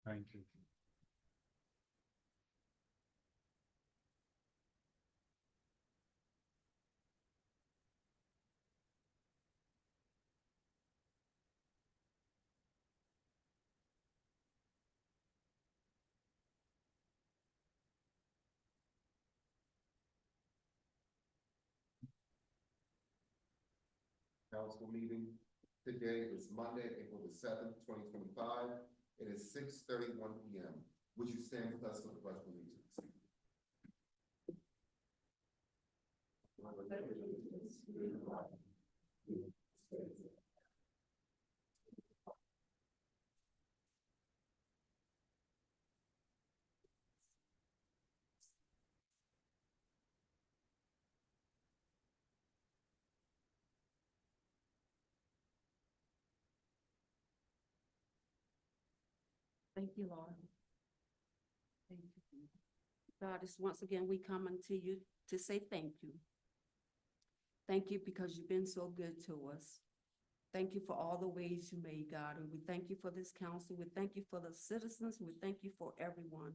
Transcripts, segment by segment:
Thank you. Council meeting today is Monday, April the 7th, 2025. It is 6:31 p.m. Would you stand with us for the pledge of allegiance? Thank you, Lord. Thank you. God, it's once again, we come unto you to say thank you. Thank you because you've been so good to us. Thank you for all the ways you made, God, and we thank you for this council. We thank you for the citizens. We thank you for everyone.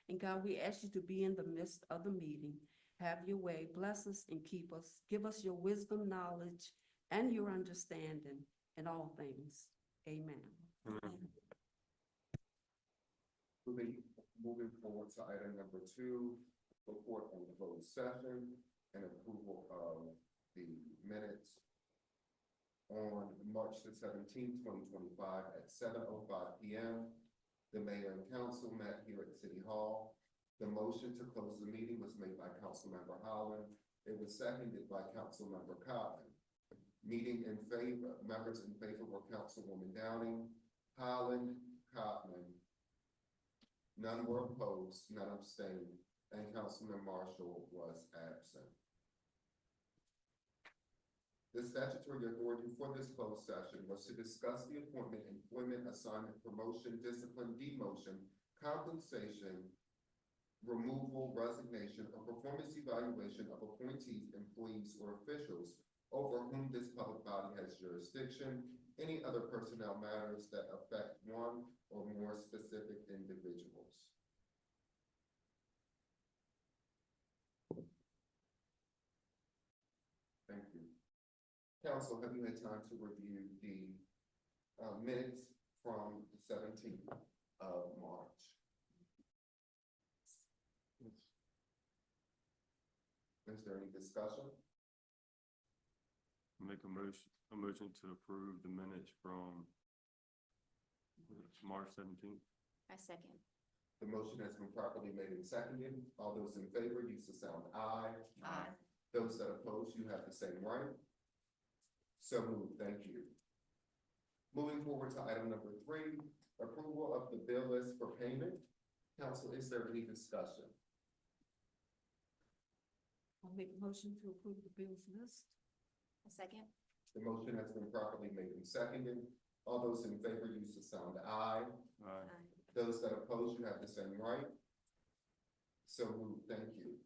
And God, we ask you to be in the midst of the meeting. Have your way. Bless us and keep us. Give us your wisdom, knowledge, and your understanding in all things. Amen. Moving forward to item number 2, report on the closed session and approval of the minutes on March the 17th, 2025 at 7:05 p.m. The mayor and council met here at City Hall. The motion to close the meeting was made by Councilmember Holland. It was seconded by Councilmember Cotton. Members in favor were Councilwoman Downing, Holland, Cotton. None were opposed, none abstained, and Councilman Marshall was absent. The statutory authority for this closed session was to discuss the appointment, employment, assignment, promotion, discipline, demotion, compensation, removal, resignation, or performance evaluation of appointees, employees, or officials over whom this public body has jurisdiction, any other personnel matters that affect one or more specific individuals. Thank you. Council, have you had time to review the minutes from the 17th of March? Is there any discussion? Make a motion to approve the minutes from March 17th. I second. The motion has been properly made and seconded. All those in favor use the sound aye. Aye. Those that oppose, you have the same right. So moved. Thank you. Moving forward to item number 3, approval of the bill list for payment. Council, is there any discussion? I'll make a motion to approve the bills list. A second. The motion has been properly made and seconded. All those in favor use the sound aye. Aye. Those that oppose, you have the same right. So moved. Thank you.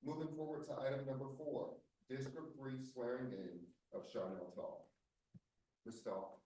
Moving forward to item number 4, District 3 swearing in of Charnel Tall. Ms. Tall.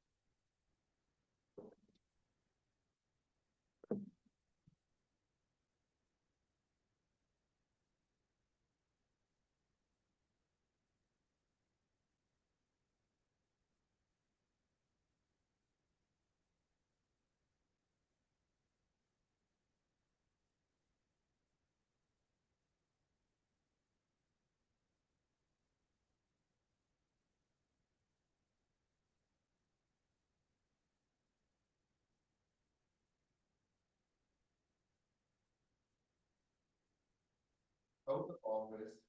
Oath of office,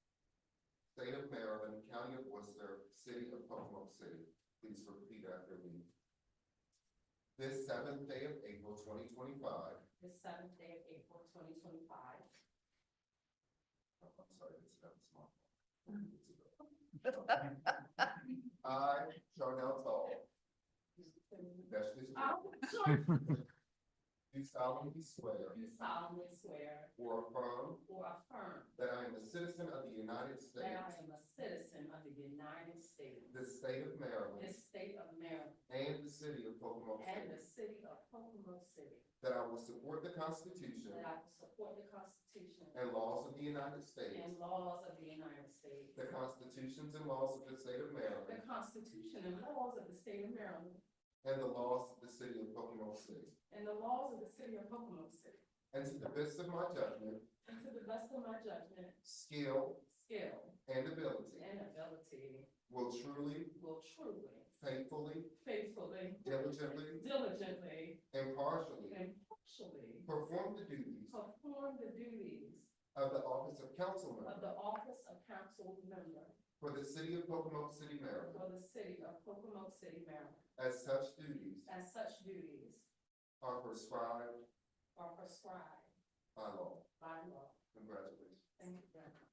State of Maryland, County of Worcester, City of Pocono City. Please repeat after me. This 7th day of April, 2025. The 7th day of April, 2025. Oh, I'm sorry, it's not small. I, Charnel Tall. That's this. do solemnly swear do solemnly swear or affirm or affirm that I am a citizen of the United that I States, am a citizen of the United States, the state of Maryland, this state of Maryland, and the city of Pocomoke and City, the city of Pocomoke City, that I will support the Constitution that I will support the Constitution and laws of the United States, and laws of the United States, the constitutions and laws of the state of the Maryland, Constitution and laws of the state of Maryland, and the laws of the city of Pocomoke City, and the laws of the city of Pocomoke City, and to the best of my judgment, and to the best of my judgment, skill, skill, and ability, and ability, will truly, faithfully, faithfully, diligently, diligently, impartially and impartially perform the duties perform the duties of the office of council of member the office of council member for the city of Pocomoke City, Maryland, for the city of Pocomoke City, Maryland, as such duties as such duties are prescribed are prescribed by law. by law. Congratulations. Thank you very much.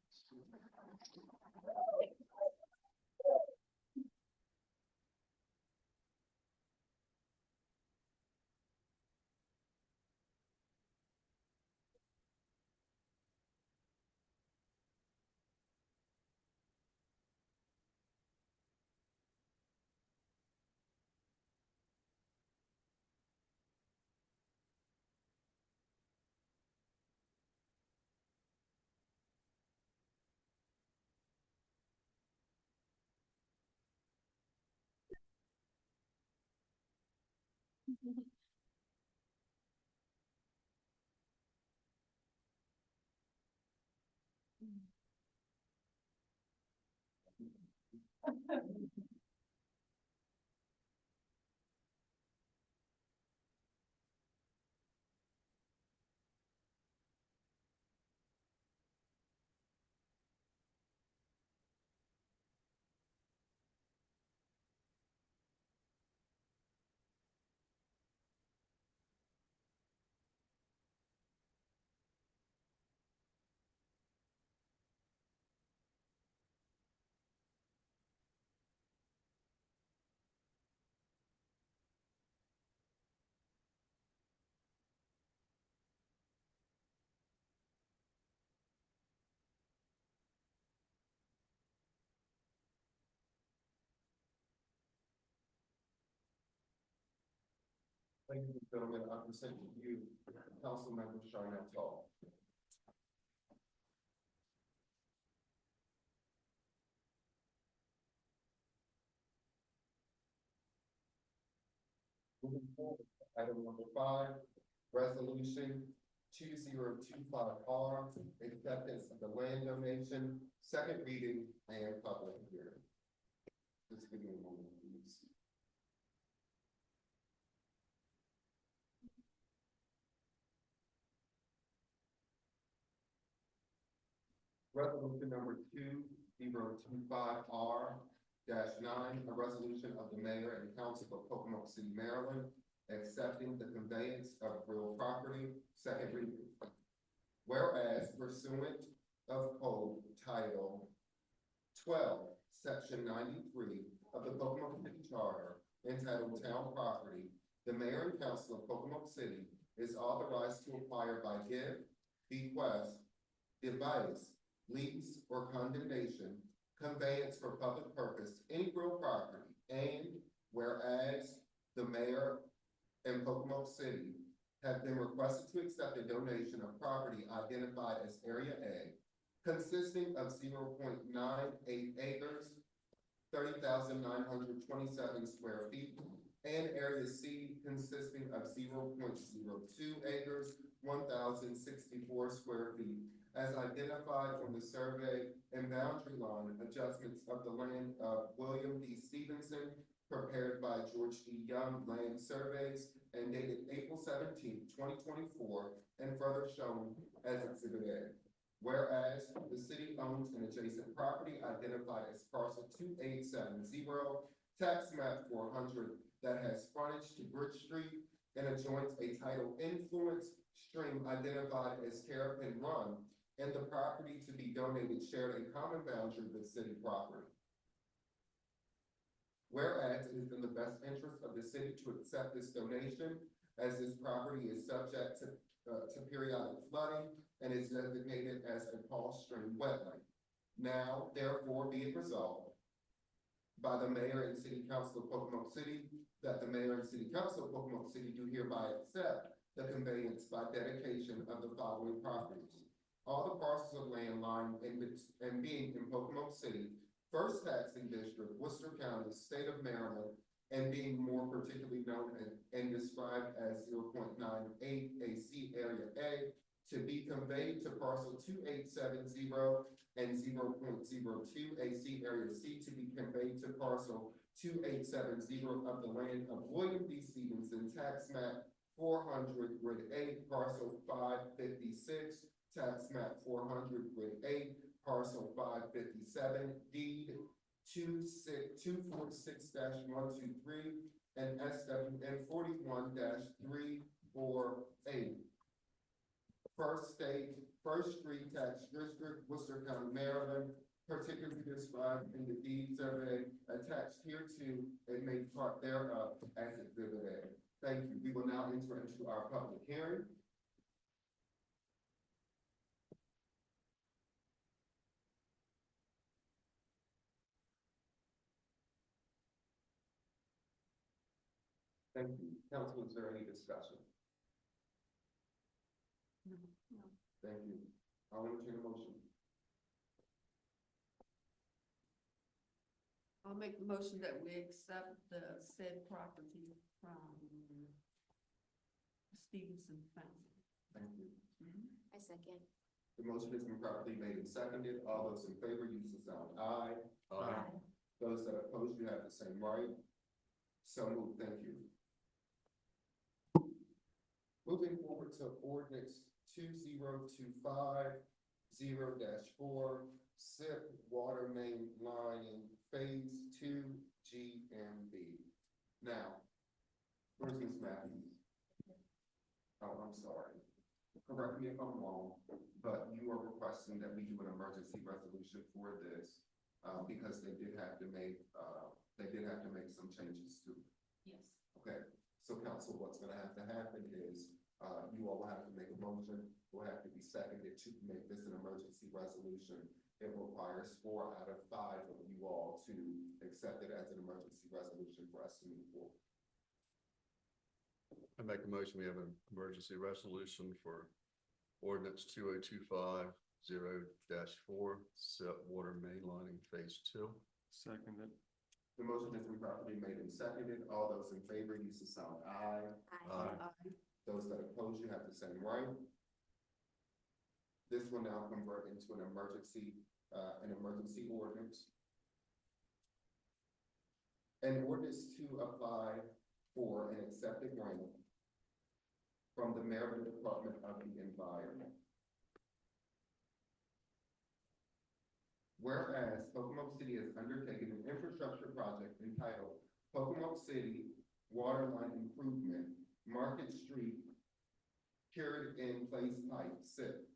Ladies and gentlemen, I present to you Councilmember Charnel Tall. Moving forward, item number 5, resolution 2025R, acceptance of the land donation, second reading and public hearing. Just give me a moment, please. Resolution number 2025R-9, a resolution of the mayor and council of Pocomoke City, Maryland, accepting the conveyance of real property, second reading. Whereas pursuant of Code Title 12, Section 93 of the Pocomoke City Charter, entitled Town Property, the mayor and council of Pocomoke City is authorized to acquire by gift, bequest, device, lease, or condemnation, conveyance for public purpose, any real property, and whereas the mayor and Pocomoke City have been requested to accept a donation of property identified as Area A, consisting of 0.98 acres, 30,927 square feet, and Area C consisting of 0.02 acres, 1,064 square feet, as identified on the survey and boundary line adjustments of the land of William D. Stevenson, prepared by George D. Young Land Surveys and dated April 17, 2024, and further shown as Exhibit A. Whereas the city owns an adjacent property identified as parcel 2870, tax map 400, that has frontage to Bridge Street and adjoins a tidal influence stream identified as Terrapin Run, and the property to be donated shared a common boundary with city property. Whereas it is in the best interest of the city to accept this donation, as this property is subject to periodic flooding and is designated as a Paul Stream wetland. Now, therefore, be it resolved by the mayor and city council of Pocomoke City that the mayor and city council of Pocomoke City do hereby accept the conveyance by dedication of the following properties. All the parcels of land lying and being in Pocomoke City, First Taxing District, Worcester County, State of Maryland, and being more particularly known and described as 0.98 AC Area A, to be conveyed to parcel 2870 and 0.02 AC Area C, to be conveyed to parcel 2870 of the land of William D. Stevenson, tax map 400, grid 8, parcel 556, tax map 400, grid 8, parcel 557, deed 246-123, and SWN 41-348. First Street Tax District, Worcester County, Maryland, particularly described in the deed survey attached hereto and made part thereof as Exhibit A. Thank you. We will now enter into our public hearing. Thank you. Council, is there any discussion? No. Thank you. I'll entertain a motion. I'll make the motion that we accept the said property from Stevenson family. Thank you. I second. The motion has been properly made and seconded. All those in favor use the sound aye. Those that oppose, you have the same right. So moved. Thank you. Moving forward to ordinance 20250-4, SIP water main lining phase 2 GMB. Now, where's Ms. Matthews? Oh, I'm sorry. Correct me if I'm wrong, but you are requesting that we do an emergency resolution for this, because they did have to make some changes to it. Yes. Okay, so council, what's gonna have to happen is, you all will have to make a motion, will have to be seconded to make this an emergency resolution. It requires 4 out of 5 of you all to accept it as an emergency resolution for us to move forward. I make a motion, we have an emergency resolution for ordinance 20250-4, SIP water main lining phase 2. Seconded. The motion has been properly made and seconded. All those in favor use the sound aye. Aye. Those that oppose, you have the same right. This will now convert into an emergency ordinance. An ordinance to apply for an accepted grant from the Maryland Department of the Environment. Whereas Pocomoke City has undertaken an infrastructure project entitled Pocomoke City Water Line Improvement, Market Street, Cured in Place Pipe, SIP,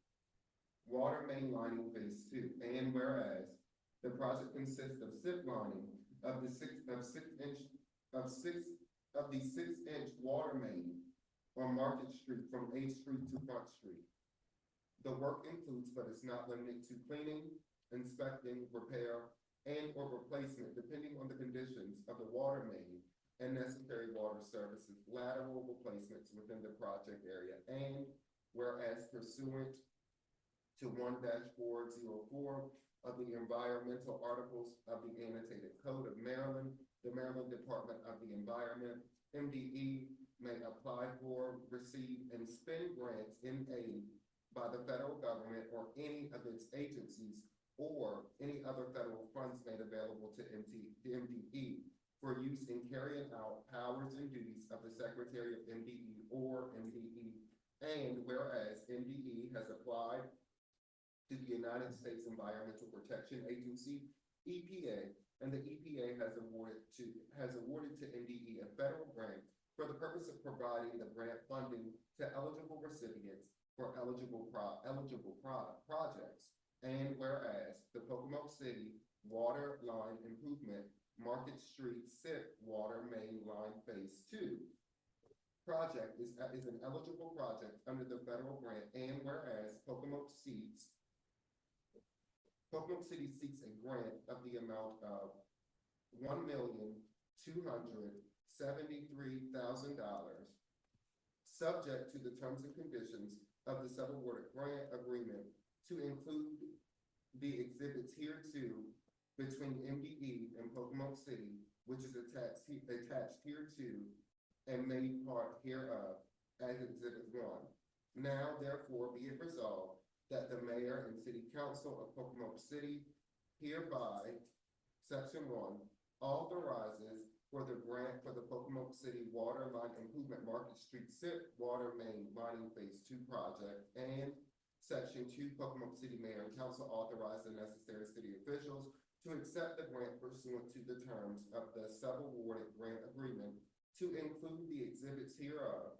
Water Main Lining Phase 2, and whereas the project consists of SIP lining of the 6-inch water main on Market Street from 8th Street to Front Street. The work includes, but is not limited to, cleaning, inspecting, repair, and or replacement, depending on the conditions of the water main and necessary water services, lateral replacements within the project area, and whereas pursuant to 1-404 of the environmental articles of the annotated code of Maryland, the Maryland Department of the Environment, MDE, may apply for, receive, and spend grants in aid by the federal government or any of its agencies or any other federal funds made available to MDE for use in carrying out powers and duties of the Secretary of MDE or MDE. And whereas MDE has applied to the United States Environmental Protection Agency, EPA, and the EPA has awarded to MDE a federal grant for the purpose of providing the grant funding to eligible recipients for eligible projects. And whereas the Pocomoke City Water Line Improvement, Market Street SIP Water Main Line Phase 2 project is an eligible project under the federal grant, and whereas Pocomoke City seeks a grant of the amount of $1,273,000, subject to the terms and conditions of the subawarded grant agreement to include the exhibits hereto between MDE and Pocomoke City, which is attached hereto and made part hereof as Exhibit 1. Now therefore be it resolved that the mayor and city council of Pocomoke City hereby, Section 1, authorizes for the grant for the Pocomoke City Water Line Improvement Market Street SIP Water Main Lining Phase 2 project, and Section 2, Pocomoke City Mayor and Council authorize the necessary city officials to accept the grant pursuant to the terms of the sub-awarded grant agreement to include the exhibits hereto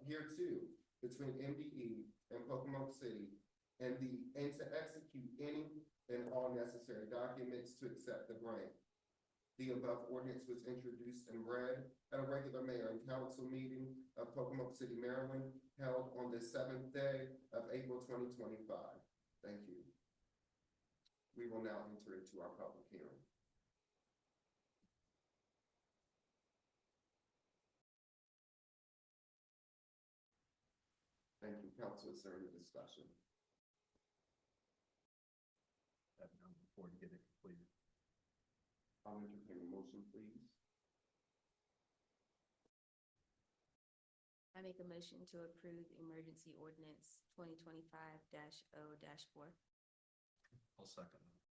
between MDE and Pocomoke City, and to execute any and all necessary documents to accept the grant. The above ordinance was introduced and read at a regular mayor and council meeting of Pocomoke City, Maryland, held on the 7th day of April 2025. Thank you. We will now enter into our public hearing. Thank you, council. Is there any discussion? Before you get it completed. I'll entertain a motion, please. I make a motion to approve emergency ordinance 2025-0-4. I'll second that.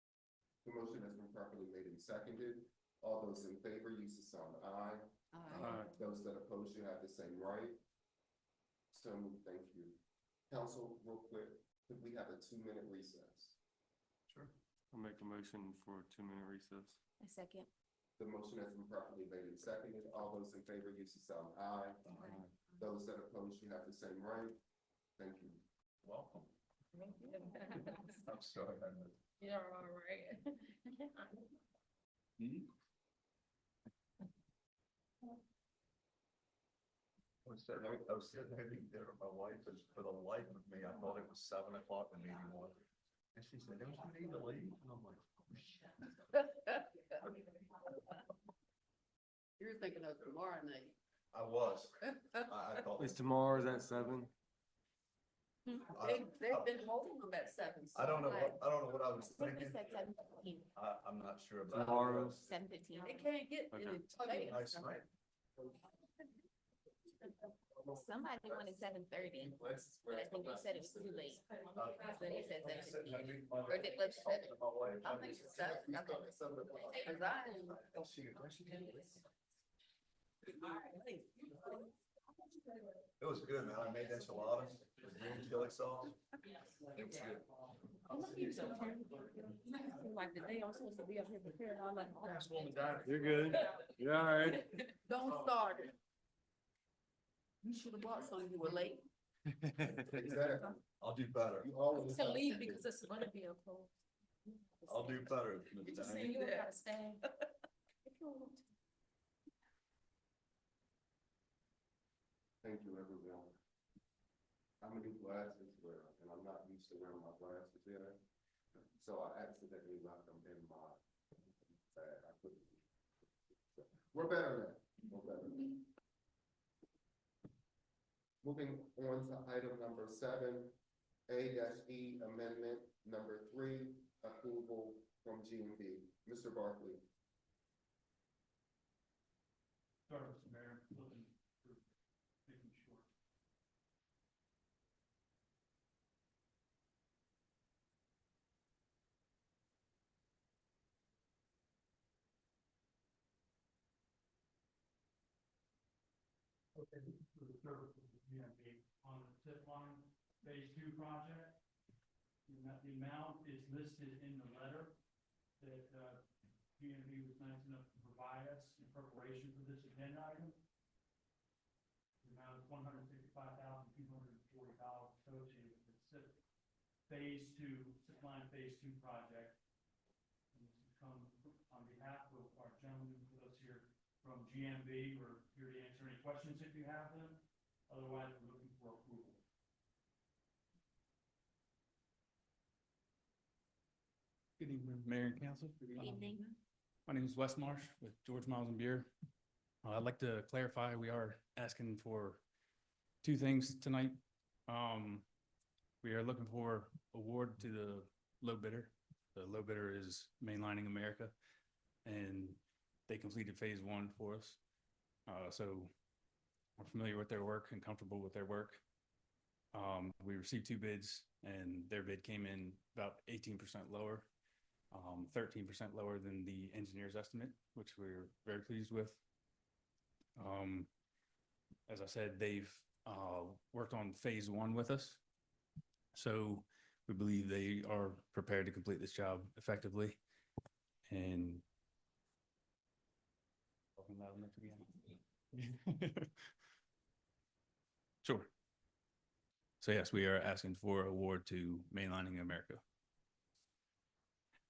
The motion has been properly made and seconded. All those in favor use the sign aye. Aye. Those that oppose, you have the same right. So moved. Thank you. Council, real quick, could we have a 2-minute recess? Sure. I'll make a motion for a 2-minute recess. I second. The motion has been properly made and seconded. All those in favor use the sign aye. Aye. Those that oppose, you have the same right. Thank you. Welcome. I'm sorry. You're all right. I was sitting there with my wife, and for the life of me, I thought it was 7 o'clock in the evening. And she said, "Don't you need to leave?" And I'm like, "Oh, shit." You were thinking of tomorrow night. I was. I thought. Is tomorrow's at 7? They've been holding them at 7. I don't know what I was What if thinking. we said 7:15? I'm not sure, but. Tomorrow. 7:15. They can't get Okay. any. Nice night. Somebody wanted 7:30, but I think they said it was too late. So they said 7:15. Or did, was it 7? I think it's 7. I think it's 7. Cause I am. It was good, man. I made enchiladas with green chili sauce. It was good. Like the day I'm supposed to be up here preparing, I'm like, oh, You're good. You're all right. don't start it. You should have brought some, you were late. Exactly. I'll do better. You always To have leave to- because it's gonna be a cold. I'll do better. Did you say you gotta stay? Thank you, everyone. I'm gonna do glasses wear, and I'm not used to wearing my glasses yet. So I accidentally left them in my bag. I couldn't. We're better now. We're better. Moving on to item number 7, A-E amendment number 3, approval from GMB. Mr. Barkley. Sorry, Mr. Mayor, looking for making short. Okay, for the service of the GMP on the tip line, phase 2 project. The amount is listed in the letter that GMP was nice enough to provide us in preparation for this agenda item. The amount is $165,240 associated with the SIP phase 2, SIP line phase 2 project. And this has come on behalf of our gentleman with us here from GMB. We're here to answer any questions if you have them. Otherwise, we're looking for approval. Good evening, Mayor and Council. Evening. My name is Wes Marsh with George Miles and Beer. I'd like to clarify, we are asking for two things tonight. We are looking for award to the low bidder. The low bidder is Mainlining America, and they completed phase one for us. So we're familiar with their work and comfortable with their work. We received two bids, and their bid came in about 18% lower. 13% lower than the engineer's estimate, which we're very pleased with. As I said, they've worked on phase one with us. So we believe they are prepared to complete this job effectively. And sure. So yes, we are asking for award to Mainlining America.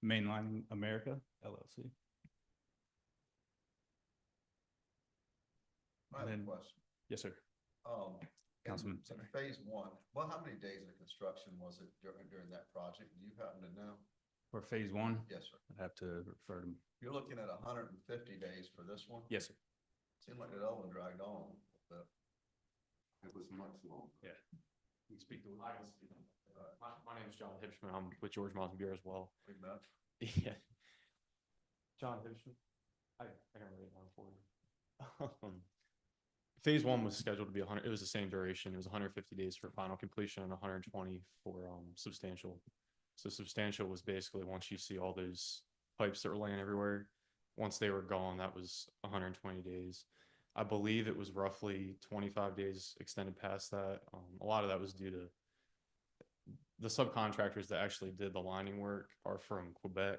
Mainlining America, LLC. I have a Then- question. Yes, sir. in Councilman, sorry. Phase one, well, how many days of construction was it during that project? Do you happen to know? For phase one, Yes, sir. I'd have to refer to, You're looking at 150 days for this one? yes, sir. Seemed like that other one dragged on, but It was much longer. You can speak to I can speak on that. My name is John Hibschman. I'm with George Miles and Beer as well. we met. Yeah. John Hibschman. I can write it down for you. Phase one was scheduled to be 100. It was the same duration. It was 150 days for final completion and 120 for substantial. So substantial was basically once you see all those pipes that were laying everywhere, once they were gone, that was 120 days. I believe it was roughly 25 days extended past that. A lot of that was due to the subcontractors that actually did the lining work are from Quebec,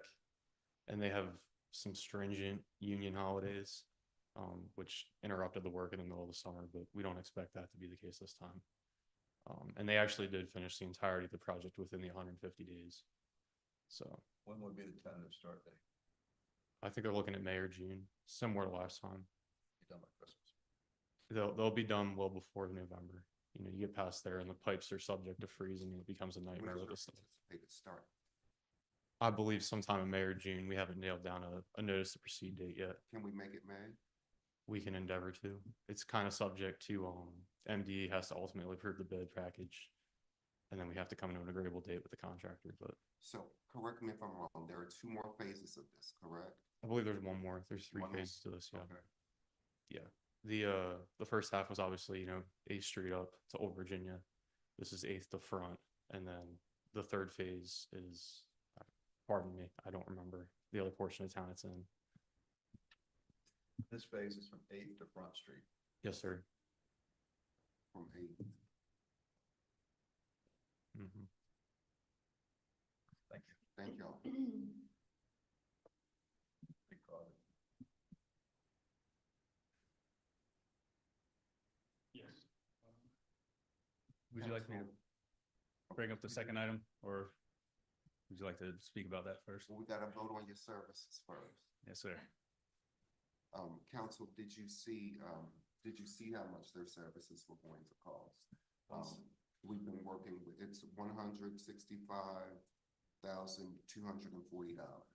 and they have some stringent union holidays, which interrupted the work in the middle of the summer, but we don't expect that to be the case this time. And they actually did finish the entirety of the project within the 150 days. So When would be the tentative start date? I think they're looking at May or June, similar to last time. Be done by Christmas. They'll be done well before November. You know, you get past there and the pipes are subject to freezing and it becomes a When nightmare is with your this stuff. anticipated start? I believe sometime in May or June. We haven't nailed down a notice to proceed date yet. Can we make it May? We can endeavor to. It's kind of subject to MD has to ultimately approve the bid package. And then we have to come to an agreeable date with the contractor, but So correct me if I'm wrong, there are two more phases of this, correct? I believe there's one more. There's three One more. phases to this, yeah. Okay. Yeah. The first half was obviously, 8th Street up to Old Virginia. This is 8th to Front. And then the third phase is, pardon me, I don't remember the other portion of town it's in. This phase is from 8th to Front Street. Yes, sir. From 8th. Mhm. Thank you. Thank y'all. Big project. Yes. Would you like me to bring up the second item, or would you like to speak about that first? Well, we gotta vote on your services first. Yes, sir. Council, did you see how much their services were going to cost? We've been working with, it's $165,240.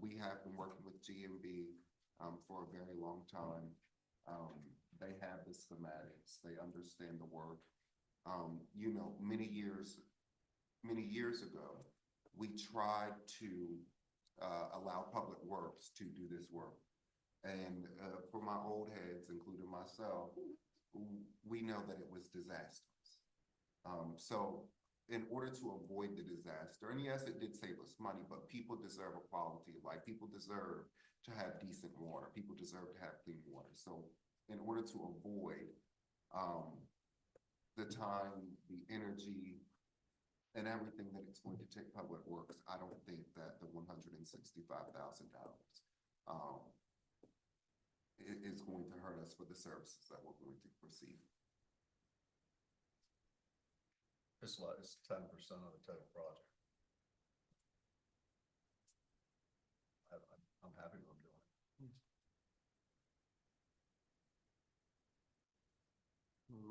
We have been working with GMB, for a very long time. They have the schematics, they understand the work. Many years ago, we tried to, allow Public Works to do this work. And for my old heads, including myself, we know that it was disastrous. So in order to avoid the disaster, and yes, it did save us money, but people deserve a quality of life. People deserve to have decent water. People deserve to have clean water. So in order to avoid the time, the energy, and everything that it's going to take Public Works, I don't think that the $165,000 is going to hurt us for the services that we're going to receive. It's 10% of the total project. I'm happy with what I'm doing.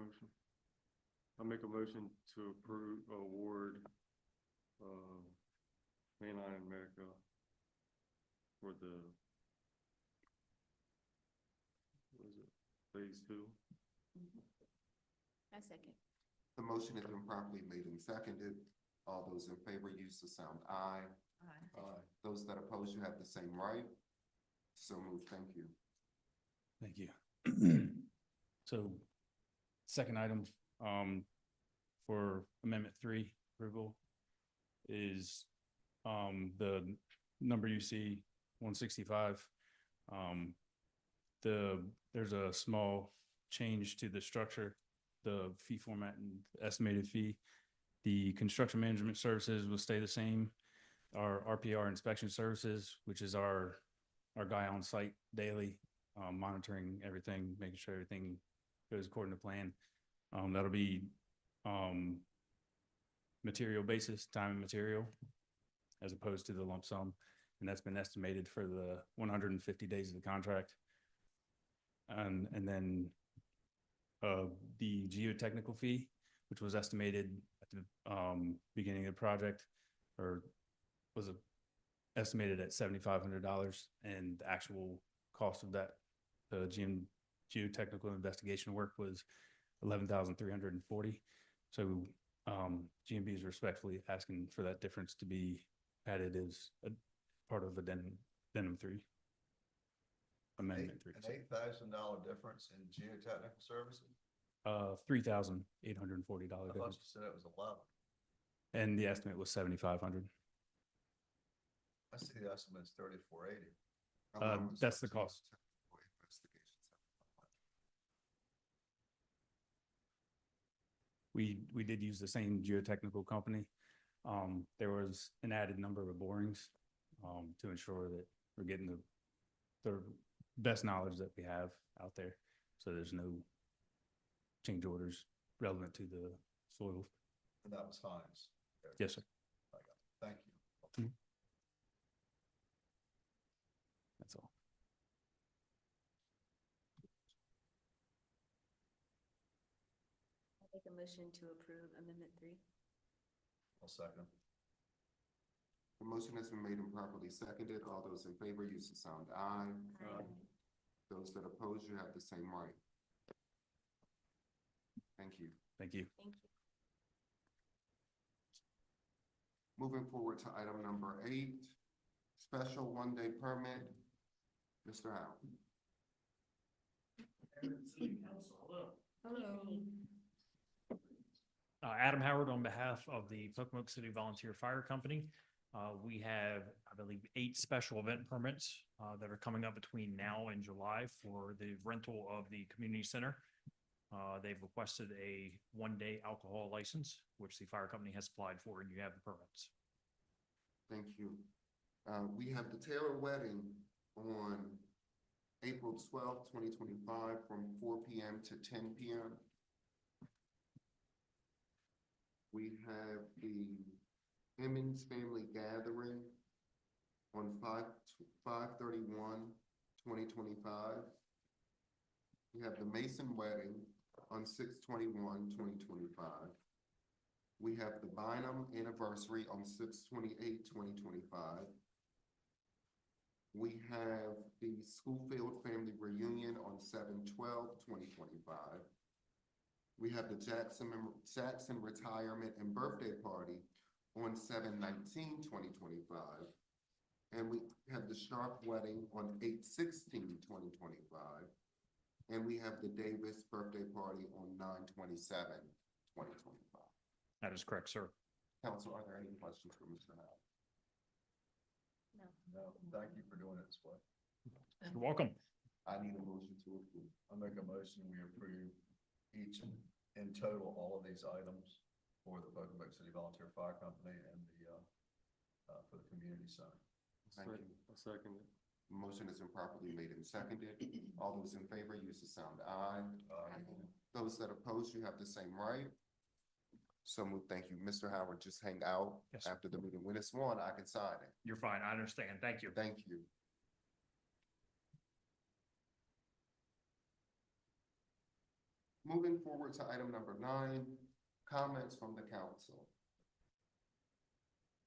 motion? I make a motion to approve, award, Mainline America for the, what is it, phase 2? I second. The motion has been properly made and seconded. All those in favor use the sound aye. Aye. Those that oppose, you have the same right. So moved. Thank you. Thank you. So, second item, for Amendment 3 approval is, the number you see, 165. There's a small change to the structure, the fee format and estimated fee. The construction management services will stay the same. Our RPR inspection services, which is our guy on site daily, monitoring everything, making sure everything goes according to plan. That'll be, material basis, time and material, as opposed to the lump sum. And that's been estimated for the 150 days of the contract. And then, the geotechnical fee, which was estimated at the, beginning of the project, or was estimated at $7,500, and the actual cost of that, the geotechnical investigation work was $11,340. So, GMB is respectfully asking for that difference to be added as a part of addendum 3. Amendment 3. An $8,000 difference in geotechnical services? $3,840 I thought you difference. said it was 11. And the estimate was 7,500. I see the estimate's 3,480. That's the cost. We did use the same geotechnical company. There was an added number of borings, to ensure that we're getting the best knowledge that we have out there. So there's no change orders relevant to the soil. And that was Hines. Yes, sir. I got it. Thank you. That's all. I make a motion to approve Amendment 3. I'll second. The motion has been made and properly seconded. All those in favor use the sound aye. Those that oppose, you have the same right. Thank you. Thank you. Thank you. Moving forward to item number 8, special one-day permit. Mr. Howe. Hello. Adam Howard on behalf of the Pocomoke City Volunteer Fire Company. We have, I believe, 8 special event permits that are coming up between now and July for the rental of the community center. They've requested a 1-day alcohol license, which the fire company has applied for, and you have the permits. Thank you. We have the Taylor wedding on April 12th, 2025 from 4 p.m. to 10 p.m. We have the Emmons Family Gathering on 5/31/2025. We have the Mason Wedding on 6/21/2025. We have the Bynum Anniversary on 6/28/2025. We have the Schoolfield Family Reunion on 7/12/2025. We have the Jackson Retirement and Birthday Party on 7/19/2025. And we have the Sharp Wedding on 8/16/2025. And we have the Davis Birthday Party on 9/27/2025. That is correct, sir. Council, are there any questions for Mr. Howe? No, thank you for doing it this way. You're welcome. I need a motion to approve. I make a motion, we approve each in total, all of these items for the Pocomoke City Volunteer Fire Company and the, for the community center. Thank you. I second it. Motion has been properly made and seconded. All those in favor use the sound aye. Those that oppose, you have the same right. So moved. Thank you. Mr. Howard, just hang out. Yes, sir. After the meeting. When it's won, I can sign it. You're fine. I understand. Thank you. Thank you. Moving forward to item number 9, comments from the council.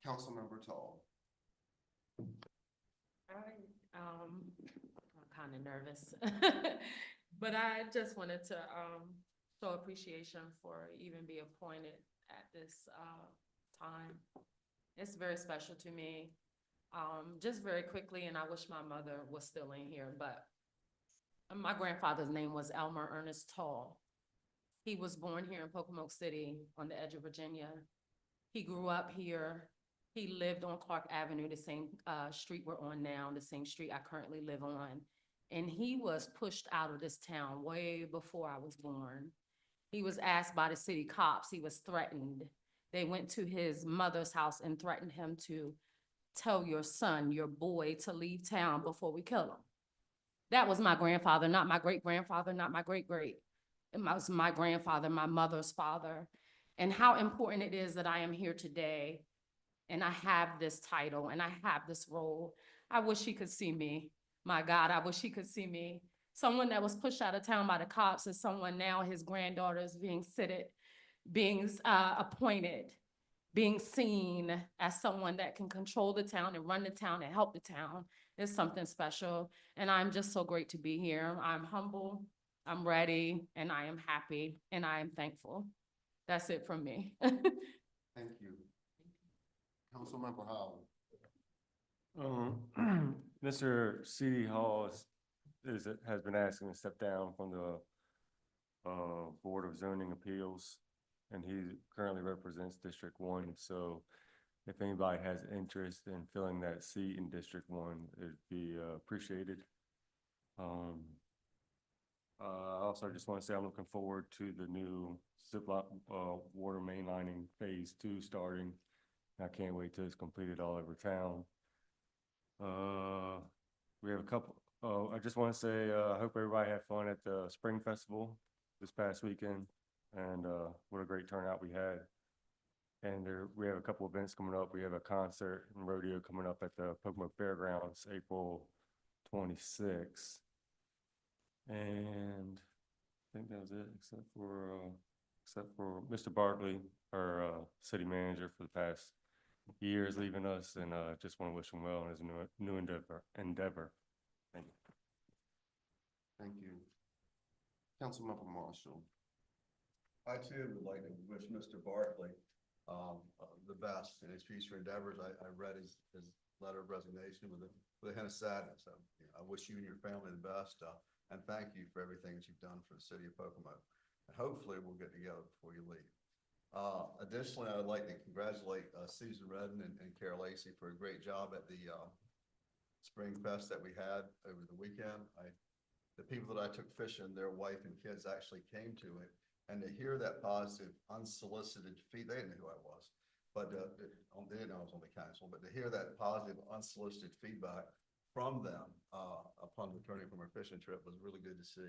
Councilmember Tall. I'm kind of nervous, but I just wanted to, show appreciation for even be appointed at this, time. It's very special to me. Just very quickly, and I wish my mother was still in here, but my grandfather's name was Elmer Ernest Tall. He was born here in Pocomoke City on the edge of Virginia. He grew up here. He lived on Clark Avenue, the same street we're on now, the same street I currently live on. And he was pushed out of this town way before I was born. He was asked by the city cops, he was threatened. They went to his mother's house and threatened him to tell your son, your boy, to leave town before we kill him. That was my grandfather, not my great-grandfather, not my great-great. It was my grandfather, my mother's father. And how important it is that I am here today and I have this title and I have this role. I wish he could see me. My God, I wish he could see me. Someone that was pushed out of town by the cops is someone now his granddaughter is being appointed, being seen as someone that can control the town and run the town and help the town is something special. And I'm just so great to be here. I'm humble, I'm ready, and I am happy, and I am thankful. That's it from me. Thank you. Councilmember Howard. Mr. C.D. Hall has been asking to step down from the Board of Zoning Appeals, and he currently represents District 1. So if anybody has interest in filling that seat in District 1, it'd be appreciated. I also just want to say I'm looking forward to the new water main lining phase 2 starting. I can't wait till it's completed all over town. We have a couple. I just want to say I hope everybody had fun at the Spring Festival this past weekend, and what a great turnout we had. And we have a couple events coming up. We have a concert and rodeo coming up at the Pocomoke Fairgrounds, April 26th. And I think that was it, except for Mr. Barkley, our city manager for the past years, leaving us, and just want to wish him well in his new endeavor. Thank you. Thank you. Councilmember Marshall. I too would like to wish Mr. Barkley the best in his future endeavors. I read his letter of resignation with a hint of sadness. I wish you and your family the best, and thank you for everything that you've done for the city of Pocomoke. And hopefully we'll get together before you leave. Additionally, I would like to congratulate Susan Redden and Carol Lacey for a great job at the Spring Fest that we had over the weekend. The people that I took fishing, their wife and kids actually came to it, and to hear that positive, unsolicited feedback, they didn't know who I was, but they didn't know I was on the council, but to hear that positive, unsolicited feedback from them upon returning from our fishing trip was really good to see,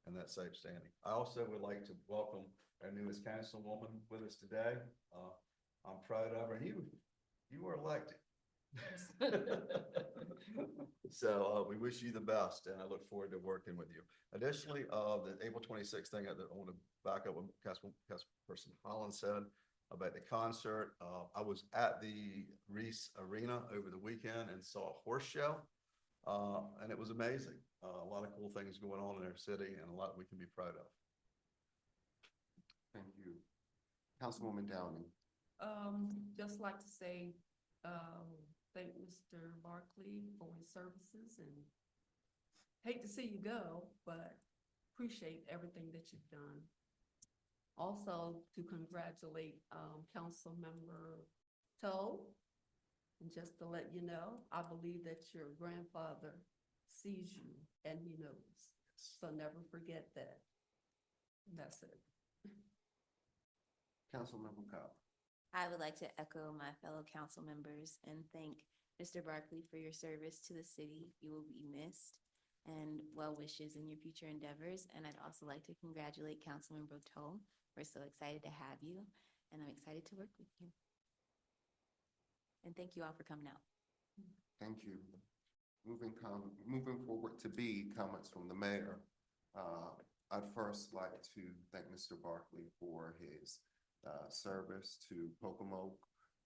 and that's safe standing. I also would like to welcome our newest councilwoman with us today. I'm proud of her, and you were elected. So we wish you the best, and I look forward to working with you. Additionally, the April 26th thing, I want to back up what Councilperson Holland said about the concert. I was at the Reese Arena over the weekend and saw a horse show, and it was amazing. A lot of cool things going on in our city, and a lot we can be proud of. Thank you. Councilwoman Downing. Just like to say, thank Mr. Barkley for his services, and hate to see you go, but appreciate everything that you've done. Also to congratulate, Councilmember Toe. And just to let you know, I believe that your grandfather sees you and he knows. So never forget that. And that's it. Councilmember Cobb. I would like to echo my fellow council members and thank Mr. Barkley for your service to the city. You will be missed, and well wishes in your future endeavors. And I'd also like to congratulate Councilmember Toll. We're so excited to have you, and I'm excited to work with you. And thank you all for coming out. Thank you. Moving forward to B, comments from the mayor. I'd first like to thank Mr. Barkley for his service to Pocomoke.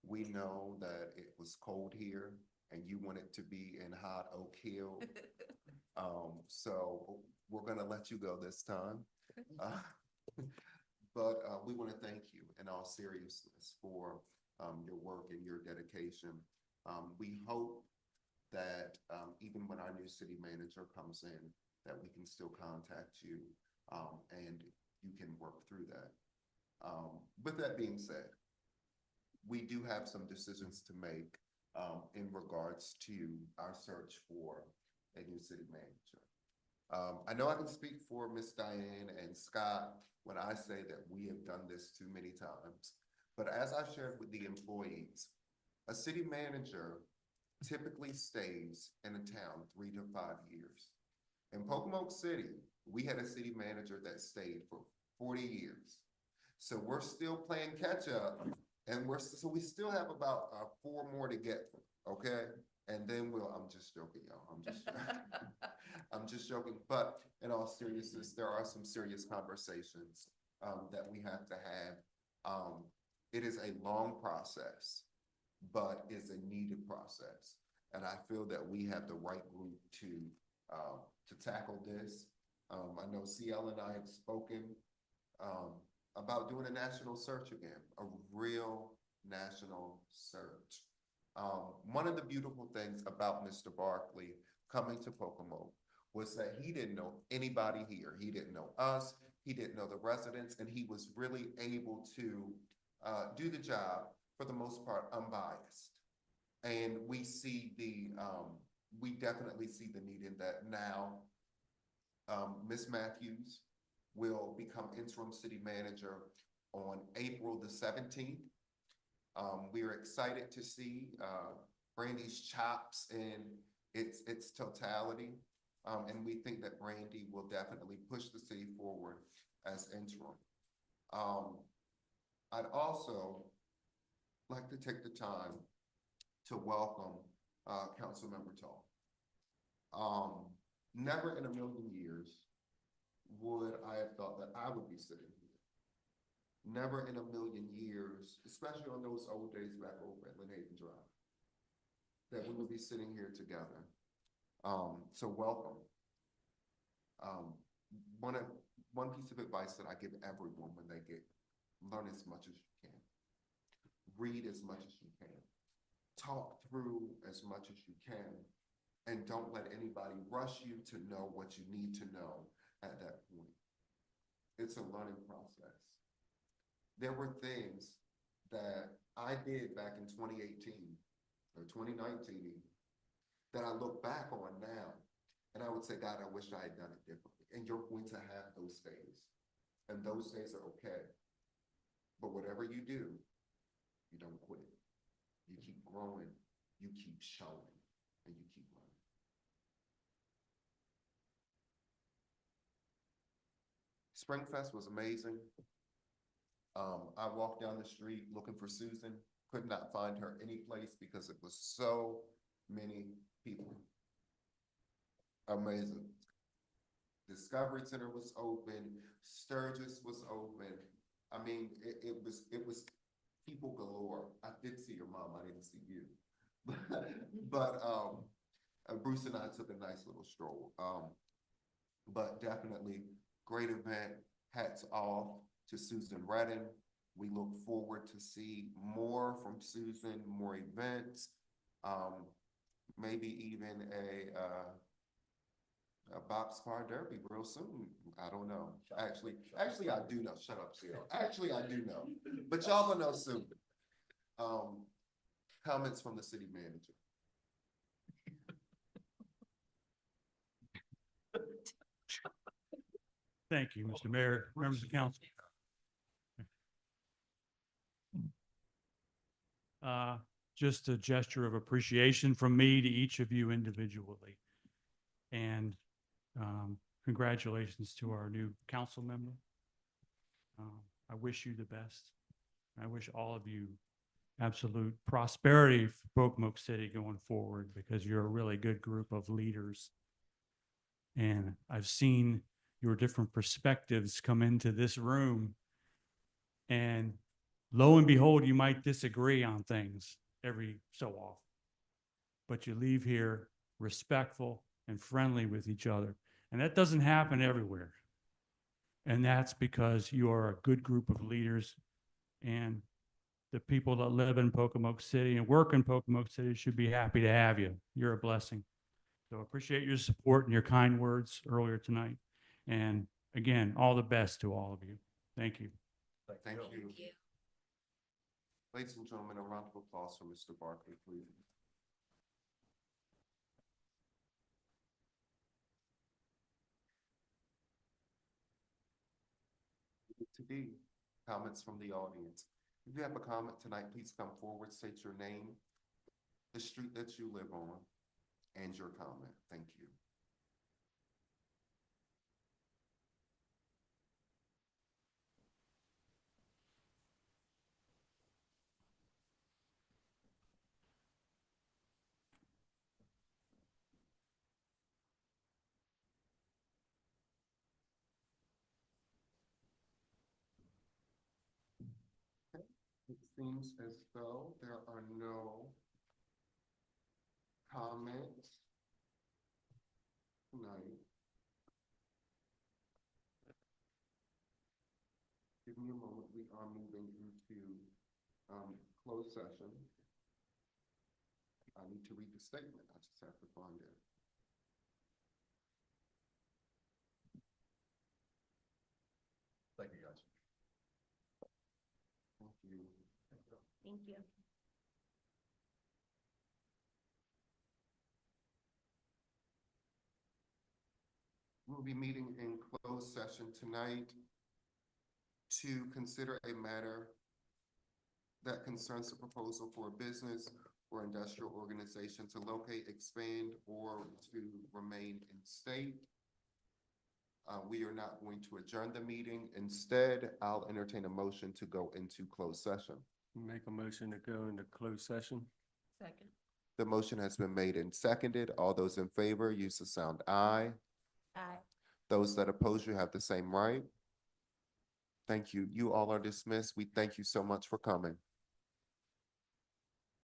We know that it was cold here and you want it to be in hot Oak Hill. So we're gonna let you go this time. But we want to thank you in all seriousness for your work and your dedication. We hope that even when our new city manager comes in, that we can still contact you and you can work through that. With that being said, we do have some decisions to make in regards to our search for a new city manager. I know I can speak for Ms. Diane and Scott when I say that we have done this too many times, but as I shared with the employees, a city manager typically stays in a town 3 to 5 years. In Pocomoke City, we had a city manager that stayed for 40 years. So we're still playing catch up, and so we still have about 4 more to get through, okay? And then I'm just joking, y'all, I'm just joking, but in all seriousness, there are some serious conversations that we have to have. It is a long process, but it's a needed process. And I feel that we have the right group to tackle this. I know CL and I have spoken about doing a national search again, a real national search. One of the beautiful things about Mr. Barkley coming to Pocomoke was that he didn't know anybody here. He didn't know us, he didn't know the residents, and he was really able to do the job, for the most part, unbiased. And we see we definitely see the need in that now. Ms. Matthews will become interim city manager on April the 17th. We are excited to see Brandy's chops in its totality. And we think that Brandy will definitely push the city forward as interim. I'd also like to take the time to welcome Councilmember Tall. Never in a million years would I have thought that I would be sitting here. Never in a million years, especially on those old days back over at Lynn Drive, that we would be sitting here together. So welcome. One piece of advice that I give everyone when they learn as much as you can. Read as much as you can. Talk through as much as you can. And don't let anybody rush you to know what you need to know at that point. It's a learning process. There were things that I did back in 2018 or 2019 that I look back on now and I would say, God, I wish I had done it differently. And you're going to have those days, and those days are okay. But whatever you do, you don't quit. You keep growing, you keep showing, and you keep learning. Springfest was amazing. I walked down the street looking for Susan, could not find her any place because it was so many people. Amazing. Discovery Center was open, Sturgis was open. I mean, it was people galore. I did see your mom, I didn't see you. But Bruce and I took a nice little stroll. But definitely great event. Hats off to Susan Redden. We look forward to see more from Susan, more events, maybe even a boxcar derby real soon. I don't know. Actually, I do know. Shut up, CL. Actually, I do know. But y'all will know soon. Comments from the city manager. Thank you, Mr. Mayor, members of council. Just a gesture of appreciation from me to each of you individually. And congratulations to our new council member. I wish you the best. I wish all of you absolute prosperity for Pocomoke City going forward, because you're a really good group of leaders. And I've seen your different perspectives come into this room. And lo and behold, you might disagree on things every so often. But you leave here respectful and friendly with each other. And that doesn't happen everywhere. And that's because you are a good group of leaders, and the people that live in Pocomoke City and work in Pocomoke City should be happy to have you. You're a blessing. So appreciate your support and your kind words earlier tonight. And again, all the best to all of you. Thank you. Thank you. Ladies and gentlemen, a round of applause for Mr. Barkley, please. Today, comments from the audience. If you have a comment tonight, please come forward, state your name, the street that you live on, and your comment. Thank you. It seems as though there are no comments tonight. Give me a moment. We are moving into closed session. I need to read the statement. I just have to find it. Thank you, guys. Thank you. Thank you. We'll be meeting in closed session tonight to consider a matter that concerns the proposal for a business or industrial organization to locate, expand, or to remain in state. We are not going to adjourn the meeting. Instead, I'll entertain a motion to go into closed session. Make a motion to go into closed session. Second. The motion has been made and seconded. All those in favor, use the sound aye. Aye. Those that oppose, you have the same right. Thank you. You all are dismissed. We thank you so much for coming.